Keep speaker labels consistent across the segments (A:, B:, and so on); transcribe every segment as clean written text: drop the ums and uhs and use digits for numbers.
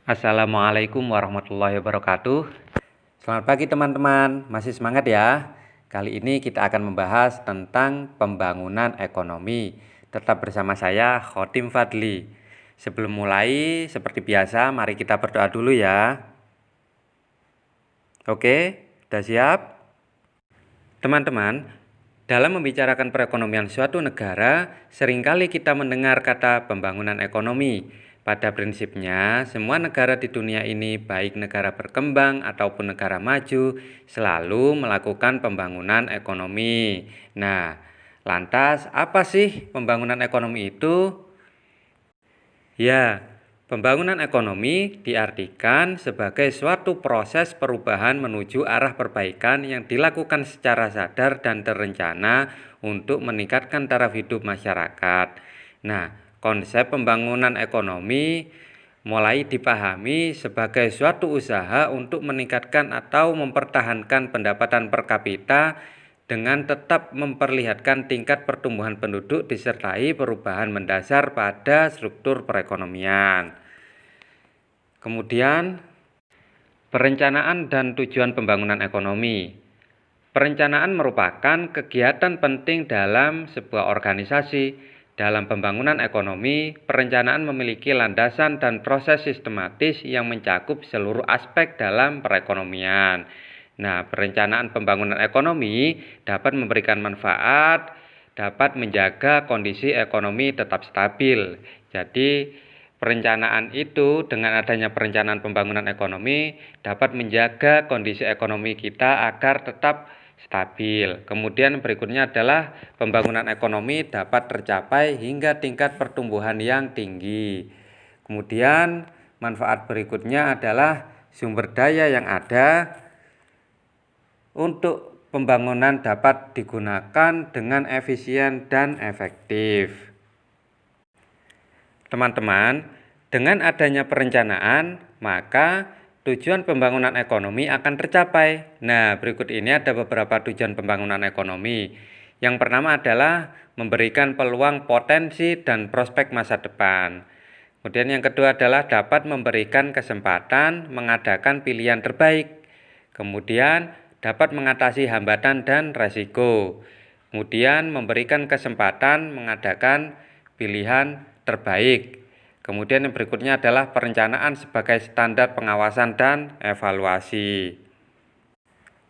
A: Assalamualaikum warahmatullahi wabarakatuh. Selamat pagi teman-teman, masih semangat ya? Kali ini kita akan membahas tentang pembangunan ekonomi. Tetap bersama saya, Khotim Fadli. Sebelum mulai, seperti biasa, mari kita berdoa dulu ya. Oke, sudah siap? Teman-teman, dalam membicarakan perekonomian suatu negara, seringkali kita mendengar kata pembangunan ekonomi. Pada prinsipnya, semua negara di dunia ini, baik negara berkembang ataupun negara maju, selalu melakukan pembangunan ekonomi. Nah, lantas apa sih pembangunan ekonomi itu? Ya, pembangunan ekonomi diartikan sebagai suatu proses perubahan menuju arah perbaikan yang dilakukan secara sadar dan terencana untuk meningkatkan taraf hidup masyarakat. Nah, konsep pembangunan ekonomi mulai dipahami sebagai suatu usaha untuk meningkatkan atau mempertahankan pendapatan per kapita dengan tetap memperlihatkan tingkat pertumbuhan penduduk disertai perubahan mendasar pada struktur perekonomian. Kemudian, perencanaan dan tujuan pembangunan ekonomi. Perencanaan merupakan kegiatan penting dalam sebuah organisasi. Dalam pembangunan ekonomi, perencanaan memiliki landasan dan proses sistematis yang mencakup seluruh aspek dalam perekonomian. Nah, perencanaan pembangunan ekonomi dapat memberikan manfaat, dapat menjaga kondisi ekonomi tetap stabil. Jadi, perencanaan itu dengan adanya perencanaan pembangunan ekonomi dapat menjaga kondisi ekonomi kita agar tetap stabil. Kemudian berikutnya adalah pembangunan ekonomi dapat tercapai hingga tingkat pertumbuhan yang tinggi. Kemudian manfaat berikutnya adalah sumber daya yang ada untuk pembangunan dapat digunakan dengan efisien dan efektif. Teman-teman, dengan adanya perencanaan, maka tujuan pembangunan ekonomi akan tercapai. Nah, berikut ini ada beberapa tujuan pembangunan ekonomi. Yang pertama adalah memberikan peluang potensi dan prospek masa depan. Kemudian yang kedua adalah dapat memberikan kesempatan mengadakan pilihan terbaik. Kemudian dapat mengatasi hambatan dan resiko. Kemudian memberikan kesempatan mengadakan pilihan terbaik. Kemudian yang berikutnya adalah perencanaan sebagai standar pengawasan dan evaluasi.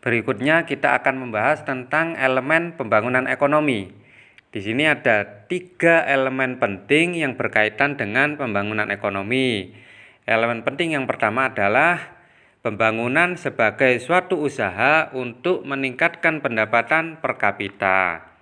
A: Berikutnya kita akan membahas tentang elemen pembangunan ekonomi. Di sini ada 3 elemen penting yang berkaitan dengan pembangunan ekonomi. Elemen penting yang pertama adalah pembangunan sebagai suatu usaha untuk meningkatkan pendapatan per kapita.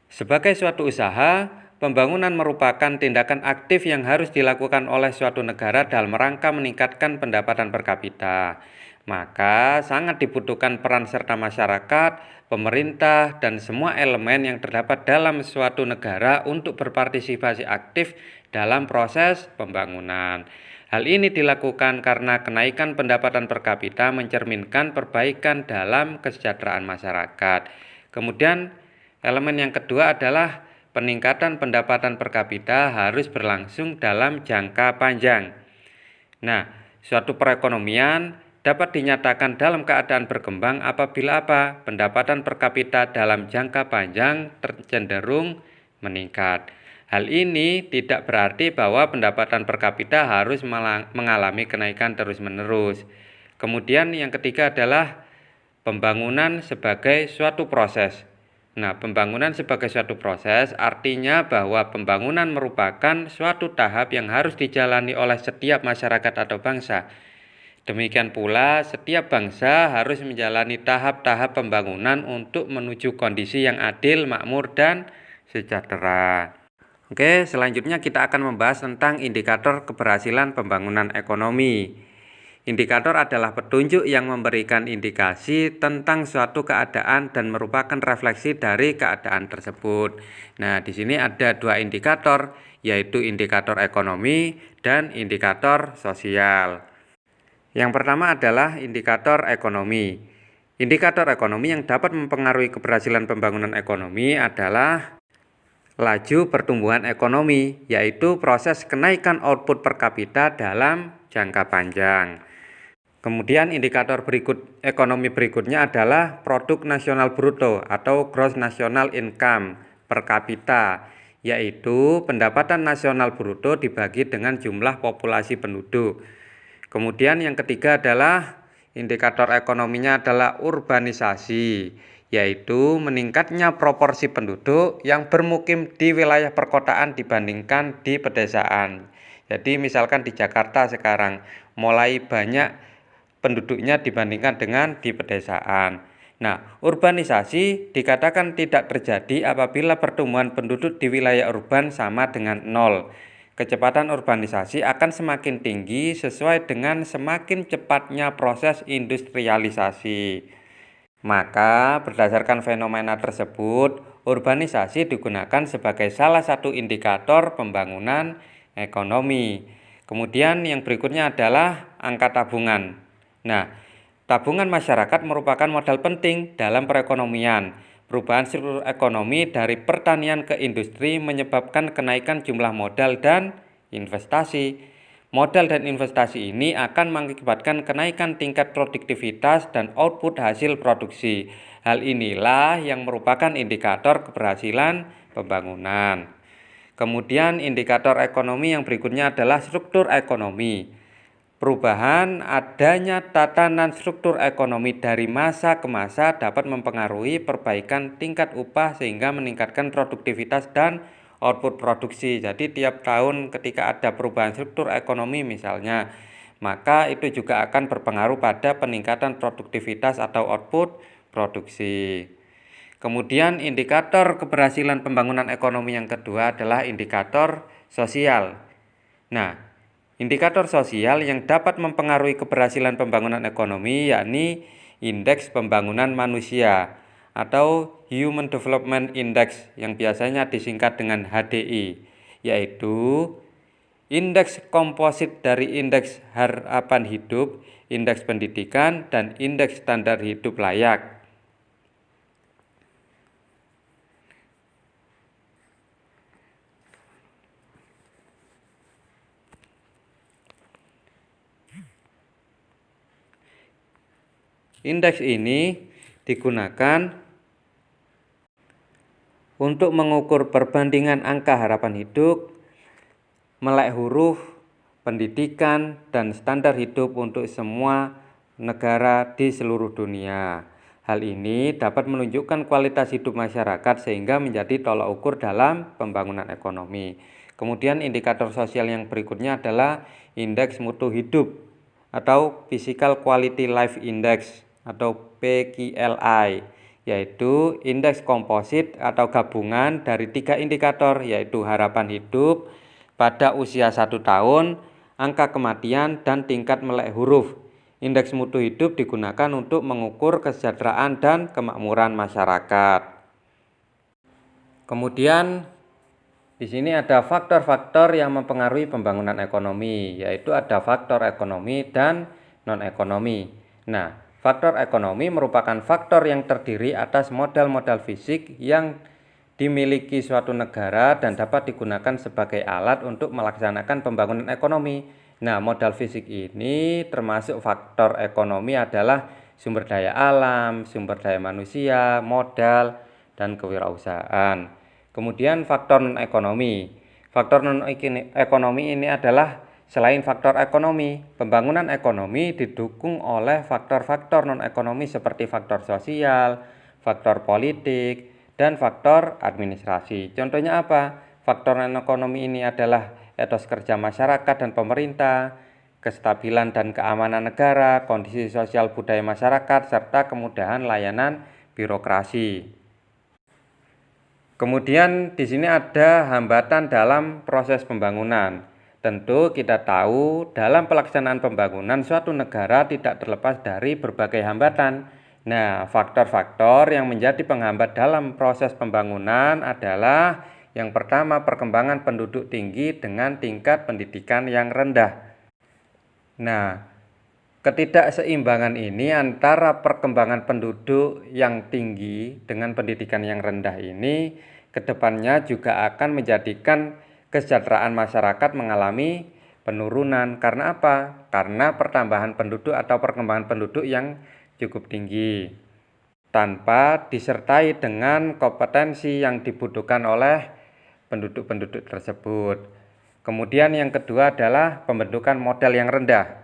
A: Sebagai suatu usaha, pembangunan merupakan tindakan aktif yang harus dilakukan oleh suatu negara dalam rangka meningkatkan pendapatan per kapita. Maka sangat dibutuhkan peran serta masyarakat, pemerintah, dan semua elemen yang terdapat dalam suatu negara untuk berpartisipasi aktif dalam proses pembangunan. Hal ini dilakukan karena kenaikan pendapatan per kapita mencerminkan perbaikan dalam kesejahteraan masyarakat. Kemudian elemen yang kedua adalah peningkatan pendapatan per kapita harus berlangsung dalam jangka panjang. Nah, suatu perekonomian dapat dinyatakan dalam keadaan berkembang apabila pendapatan per kapita dalam jangka panjang cenderung meningkat. Hal ini tidak berarti bahwa pendapatan per kapita harus mengalami kenaikan terus-menerus. Kemudian yang ketiga adalah pembangunan sebagai suatu proses. Nah, pembangunan sebagai suatu proses artinya bahwa pembangunan merupakan suatu tahap yang harus dijalani oleh setiap masyarakat atau bangsa. Demikian pula, setiap bangsa harus menjalani tahap-tahap pembangunan untuk menuju kondisi yang adil, makmur, dan sejahtera. Oke, selanjutnya kita akan membahas tentang indikator keberhasilan pembangunan ekonomi. Indikator adalah petunjuk yang memberikan indikasi tentang suatu keadaan dan merupakan refleksi dari keadaan tersebut. Nah, di sini ada 2 indikator, yaitu indikator ekonomi dan indikator sosial. Yang pertama adalah indikator ekonomi. Indikator ekonomi yang dapat mempengaruhi keberhasilan pembangunan ekonomi adalah laju pertumbuhan ekonomi, yaitu proses kenaikan output per kapita dalam jangka panjang. Kemudian indikator ekonomi berikutnya adalah produk nasional bruto atau gross national income per kapita, yaitu pendapatan nasional bruto dibagi dengan jumlah populasi penduduk. Kemudian yang ketiga adalah indikator ekonominya adalah urbanisasi, yaitu meningkatnya proporsi penduduk yang bermukim di wilayah perkotaan dibandingkan di pedesaan. Jadi misalkan di Jakarta sekarang mulai banyak penduduknya dibandingkan dengan di pedesaan. Nah, urbanisasi dikatakan tidak terjadi apabila pertumbuhan penduduk di wilayah urban sama dengan 0. Kecepatan urbanisasi akan semakin tinggi sesuai dengan semakin cepatnya proses industrialisasi. Maka, berdasarkan fenomena tersebut, urbanisasi digunakan sebagai salah satu indikator pembangunan ekonomi. Kemudian yang berikutnya adalah angka tabungan. Nah, tabungan masyarakat merupakan modal penting dalam perekonomian. Perubahan struktur ekonomi dari pertanian ke industri menyebabkan kenaikan jumlah modal dan investasi. Modal dan investasi ini akan mengakibatkan kenaikan tingkat produktivitas dan output hasil produksi. Hal inilah yang merupakan indikator keberhasilan pembangunan. Kemudian indikator ekonomi yang berikutnya adalah struktur ekonomi. Perubahan adanya tatanan struktur ekonomi dari masa ke masa dapat mempengaruhi perbaikan tingkat upah sehingga meningkatkan produktivitas dan output produksi. Jadi tiap tahun ketika ada perubahan struktur ekonomi misalnya, maka itu juga akan berpengaruh pada peningkatan produktivitas atau output produksi. Kemudian indikator keberhasilan pembangunan ekonomi yang kedua adalah indikator sosial. Nah, indikator sosial yang dapat mempengaruhi keberhasilan pembangunan ekonomi yakni Indeks Pembangunan Manusia atau Human Development Index yang biasanya disingkat dengan HDI, yaitu indeks komposit dari indeks harapan hidup, indeks pendidikan, dan indeks standar hidup layak. Indeks ini digunakan untuk mengukur perbandingan angka harapan hidup, melek huruf, pendidikan, dan standar hidup untuk semua negara di seluruh dunia. Hal ini dapat menunjukkan kualitas hidup masyarakat sehingga menjadi tolak ukur dalam pembangunan ekonomi. Kemudian indikator sosial yang berikutnya adalah indeks mutu hidup atau Physical Quality Life Index atau PQLI, yaitu indeks komposit atau gabungan dari 3 indikator, yaitu harapan hidup pada usia 1 tahun, angka kematian, dan tingkat melek huruf. Indeks mutu hidup digunakan untuk mengukur kesejahteraan dan kemakmuran masyarakat. Kemudian di sini ada faktor-faktor yang mempengaruhi pembangunan ekonomi, yaitu ada faktor ekonomi dan non-ekonomi. Nah, faktor ekonomi merupakan faktor yang terdiri atas modal-modal fisik yang dimiliki suatu negara dan dapat digunakan sebagai alat untuk melaksanakan pembangunan ekonomi. Nah, modal fisik ini termasuk faktor ekonomi adalah sumber daya alam, sumber daya manusia, modal, dan kewirausahaan. Kemudian faktor non-ekonomi. Faktor non-ekonomi ini adalah selain faktor ekonomi, pembangunan ekonomi didukung oleh faktor-faktor non-ekonomi seperti faktor sosial, faktor politik, dan faktor administrasi. Contohnya apa? Faktor non-ekonomi ini adalah etos kerja masyarakat dan pemerintah, kestabilan dan keamanan negara, kondisi sosial budaya masyarakat, serta kemudahan layanan birokrasi. Kemudian di sini ada hambatan dalam proses pembangunan. Tentu kita tahu dalam pelaksanaan pembangunan suatu negara tidak terlepas dari berbagai hambatan. Nah, faktor-faktor yang menjadi penghambat dalam proses pembangunan adalah yang pertama, perkembangan penduduk tinggi dengan tingkat pendidikan yang rendah. Nah, ketidakseimbangan ini antara perkembangan penduduk yang tinggi dengan pendidikan yang rendah ini Kedepannya juga akan menjadikan kesejahteraan masyarakat mengalami penurunan. Karena apa? Karena pertambahan penduduk atau perkembangan penduduk yang cukup tinggi tanpa disertai dengan kompetensi yang dibutuhkan oleh penduduk-penduduk tersebut. Kemudian yang kedua adalah pembentukan modal yang rendah.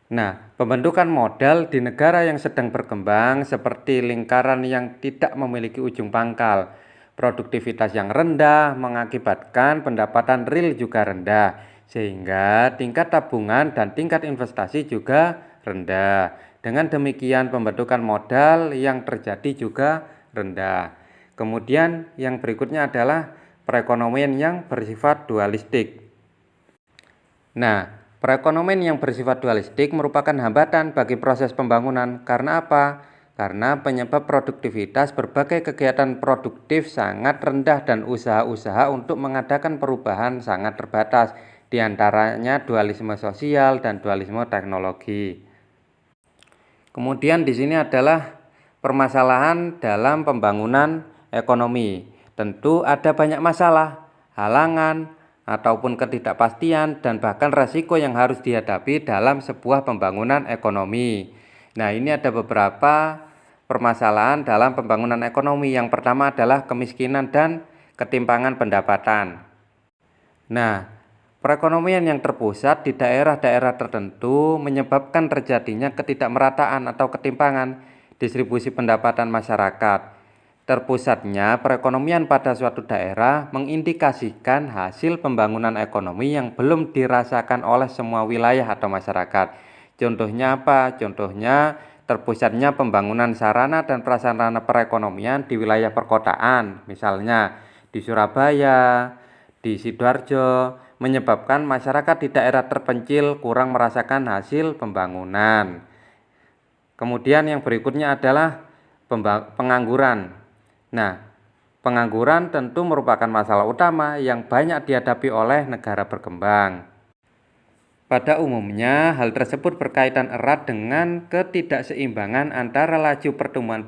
A: Nah, pembentukan modal di negara yang sedang berkembang seperti lingkaran yang tidak memiliki ujung pangkal. Produktivitas yang rendah mengakibatkan pendapatan real juga rendah, sehingga tingkat tabungan dan tingkat investasi juga rendah. Dengan demikian, pembentukan modal yang terjadi juga rendah. Kemudian yang berikutnya adalah perekonomian yang bersifat dualistik. Nah, perekonomian yang bersifat dualistik merupakan hambatan bagi proses pembangunan. Karena apa? Karena penyebab produktivitas berbagai kegiatan produktif sangat rendah dan usaha-usaha untuk mengadakan perubahan sangat terbatas, di antaranya dualisme sosial dan dualisme teknologi. Kemudian di sini adalah permasalahan dalam pembangunan ekonomi. Tentu ada banyak masalah, halangan, ataupun ketidakpastian dan bahkan resiko yang harus dihadapi dalam sebuah pembangunan ekonomi. Nah, ini ada beberapa permasalahan dalam pembangunan ekonomi. Yang pertama adalah kemiskinan dan ketimpangan pendapatan. Nah, perekonomian yang terpusat di daerah-daerah tertentu menyebabkan terjadinya ketidakmerataan atau ketimpangan distribusi pendapatan masyarakat. Terpusatnya perekonomian pada suatu daerah mengindikasikan hasil pembangunan ekonomi yang belum dirasakan oleh semua wilayah atau masyarakat. Contohnya apa? Contohnya terpusatnya pembangunan sarana dan prasarana perekonomian di wilayah perkotaan, misalnya di Surabaya, di Sidoarjo, menyebabkan masyarakat di daerah terpencil kurang merasakan hasil pembangunan. Kemudian yang berikutnya adalah pengangguran. Nah, pengangguran tentu merupakan masalah utama yang banyak dihadapi oleh negara berkembang. Pada umumnya, hal tersebut berkaitan erat dengan ketidakseimbangan antara laju pertumbuhan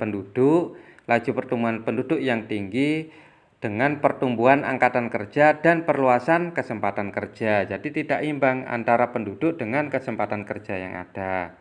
A: penduduk yang tinggi dengan pertumbuhan angkatan kerja dan perluasan kesempatan kerja. Jadi tidak imbang antara penduduk dengan kesempatan kerja yang ada.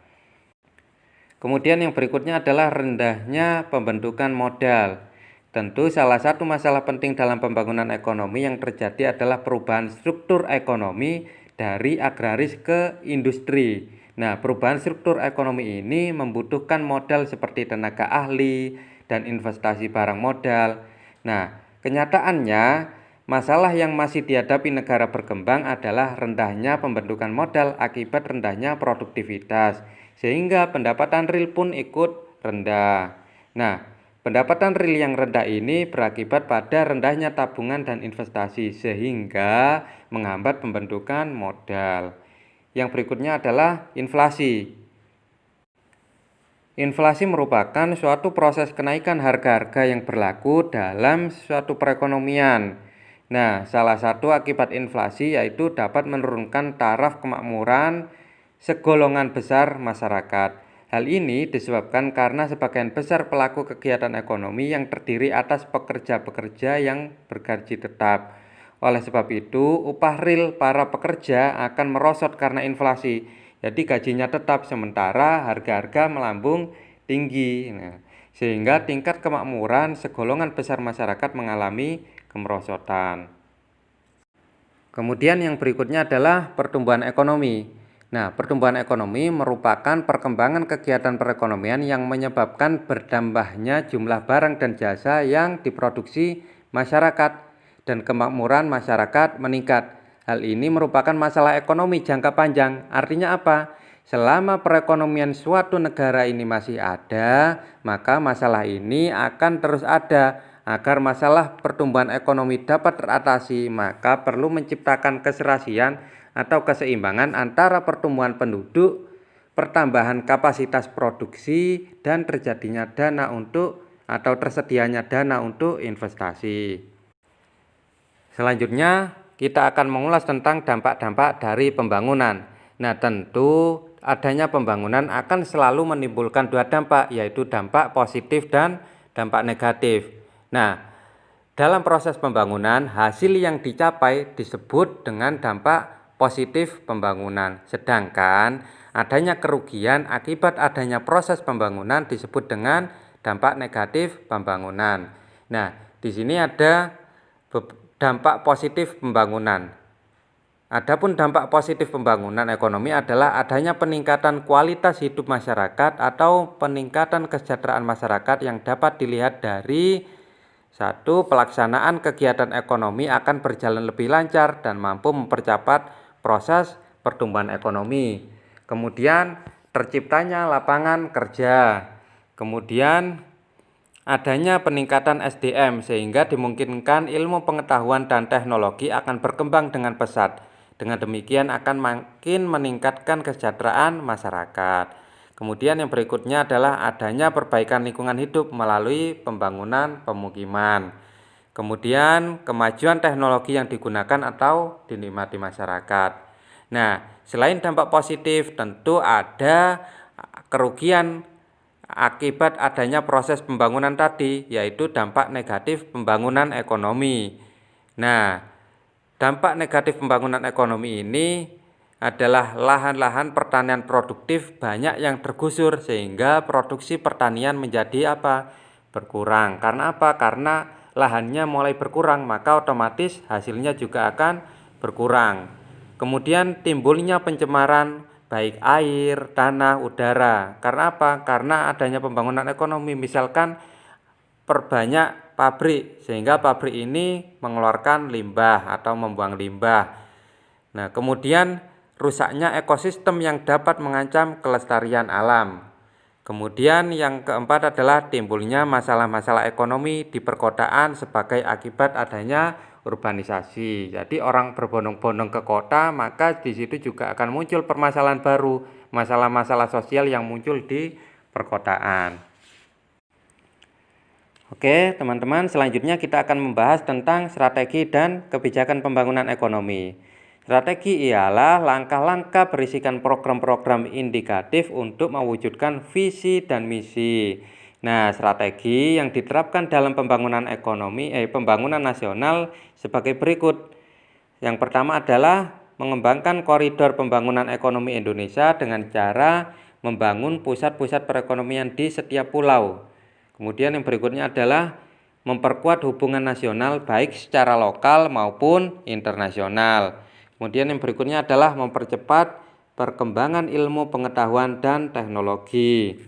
A: Kemudian yang berikutnya adalah rendahnya pembentukan modal. Tentu salah satu masalah penting dalam pembangunan ekonomi yang terjadi adalah perubahan struktur ekonomi dari agraris ke industri. Nah, perubahan struktur ekonomi ini membutuhkan modal seperti tenaga ahli dan investasi barang modal. Nah, kenyataannya masalah yang masih dihadapi negara berkembang adalah rendahnya pembentukan modal akibat rendahnya produktivitas, sehingga pendapatan real pun ikut rendah. Nah, pendapatan real yang rendah ini berakibat pada rendahnya tabungan dan investasi sehingga menghambat pembentukan modal. Yang berikutnya adalah inflasi. Inflasi merupakan suatu proses kenaikan harga-harga yang berlaku dalam suatu perekonomian. Nah, salah satu akibat inflasi yaitu dapat menurunkan taraf kemakmuran segolongan besar masyarakat. Hal ini disebabkan karena sebagian besar pelaku kegiatan ekonomi yang terdiri atas pekerja-pekerja yang bergaji tetap. Oleh sebab itu, upah real para pekerja akan merosot karena inflasi. Jadi gajinya tetap sementara harga-harga melambung tinggi. Nah, sehingga tingkat kemakmuran segolongan besar masyarakat mengalami kemerosotan. Kemudian yang berikutnya adalah pertumbuhan ekonomi. Nah, pertumbuhan ekonomi merupakan perkembangan kegiatan perekonomian yang menyebabkan bertambahnya jumlah barang dan jasa yang diproduksi masyarakat dan kemakmuran masyarakat meningkat. Hal ini merupakan masalah ekonomi jangka panjang. Artinya apa? Selama perekonomian suatu negara ini masih ada, maka masalah ini akan terus ada. Agar masalah pertumbuhan ekonomi dapat teratasi, maka perlu menciptakan keserasian atau keseimbangan antara pertumbuhan penduduk, pertambahan kapasitas produksi, dan terjadinya dana untuk atau tersedianya dana untuk investasi. Selanjutnya, kita akan mengulas tentang dampak-dampak dari pembangunan. Nah, tentu adanya pembangunan akan selalu menimbulkan dua dampak, yaitu dampak positif dan dampak negatif. Nah, dalam proses pembangunan, hasil yang dicapai disebut dengan dampak positif pembangunan. Sedangkan adanya kerugian akibat adanya proses pembangunan disebut dengan dampak negatif pembangunan. Nah, di sini ada dampak positif pembangunan. Adapun dampak positif pembangunan ekonomi adalah adanya peningkatan kualitas hidup masyarakat atau peningkatan kesejahteraan masyarakat yang dapat dilihat dari satu, pelaksanaan kegiatan ekonomi akan berjalan lebih lancar dan mampu mempercepat proses pertumbuhan ekonomi. Kemudian terciptanya lapangan kerja. Kemudian adanya peningkatan SDM sehingga dimungkinkan ilmu pengetahuan dan teknologi akan berkembang dengan pesat. Dengan demikian akan makin meningkatkan kesejahteraan masyarakat. Kemudian yang berikutnya adalah adanya perbaikan lingkungan hidup melalui pembangunan pemukiman. Kemudian kemajuan teknologi yang digunakan atau dinikmati masyarakat. Nah, selain dampak positif tentu ada kerugian akibat adanya proses pembangunan tadi, yaitu dampak negatif pembangunan ekonomi. Nah, dampak negatif pembangunan ekonomi ini adalah lahan-lahan pertanian produktif banyak yang tergusur sehingga produksi pertanian menjadi berkurang. Karena apa? Karena lahannya mulai berkurang, maka otomatis hasilnya juga akan berkurang. Kemudian timbulnya pencemaran baik air, tanah, udara. Karena apa? Karena adanya pembangunan ekonomi, misalkan perbanyak pabrik sehingga pabrik ini mengeluarkan limbah atau membuang limbah. Nah, kemudian rusaknya ekosistem yang dapat mengancam kelestarian alam. Kemudian yang keempat adalah timbulnya masalah-masalah ekonomi di perkotaan sebagai akibat adanya urbanisasi. Jadi orang berbondong-bondong ke kota, maka di situ juga akan muncul permasalahan baru, masalah-masalah sosial yang muncul di perkotaan. Oke, teman-teman, selanjutnya kita akan membahas tentang strategi dan kebijakan pembangunan ekonomi. Strategi ialah langkah-langkah berisikan program-program indikatif untuk mewujudkan visi dan misi. Nah, strategi yang diterapkan dalam pembangunan pembangunan nasional sebagai berikut. Yang pertama adalah mengembangkan koridor pembangunan ekonomi Indonesia dengan cara membangun pusat-pusat perekonomian di setiap pulau. Kemudian yang berikutnya adalah memperkuat hubungan nasional baik secara lokal maupun internasional. Kemudian yang berikutnya adalah mempercepat perkembangan ilmu pengetahuan dan teknologi.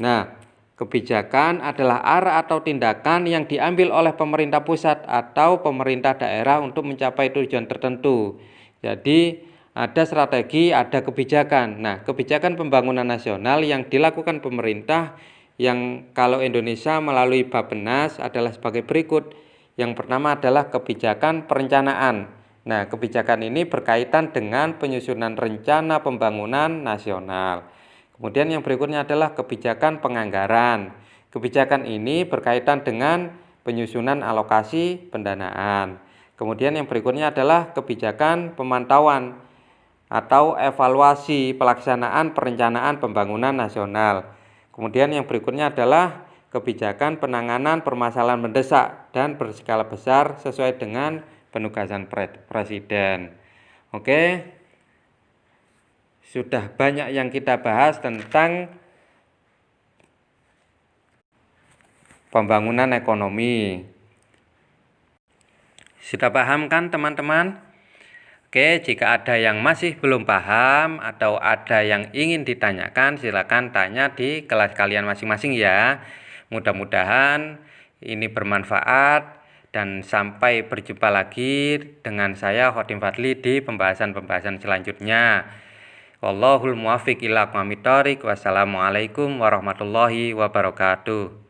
A: Nah, kebijakan adalah arah atau tindakan yang diambil oleh pemerintah pusat atau pemerintah daerah untuk mencapai tujuan tertentu. Jadi, ada strategi, ada kebijakan. Nah, kebijakan pembangunan nasional yang dilakukan pemerintah yang kalau Indonesia melalui Bappenas adalah sebagai berikut. Yang pertama adalah kebijakan perencanaan. Nah, kebijakan ini berkaitan dengan penyusunan rencana pembangunan nasional. Kemudian yang berikutnya adalah kebijakan penganggaran. Kebijakan ini berkaitan dengan penyusunan alokasi pendanaan. Kemudian yang berikutnya adalah kebijakan pemantauan atau evaluasi pelaksanaan perencanaan pembangunan nasional. Kemudian yang berikutnya adalah kebijakan penanganan permasalahan mendesak dan berskala besar sesuai dengan penugasan Presiden. Oke, sudah banyak yang kita bahas tentang pembangunan ekonomi. Sudah paham kan teman-teman? Oke, jika ada yang masih belum paham atau ada yang ingin ditanyakan, silakan tanya di kelas kalian masing-masing ya. Mudah-mudahan ini bermanfaat dan sampai berjumpa lagi dengan saya Khotim Fadli di pembahasan-pembahasan selanjutnya. Wallahul muwaffiq ila aqwamit thoriq. Wassalamualaikum warahmatullahi wabarakatuh.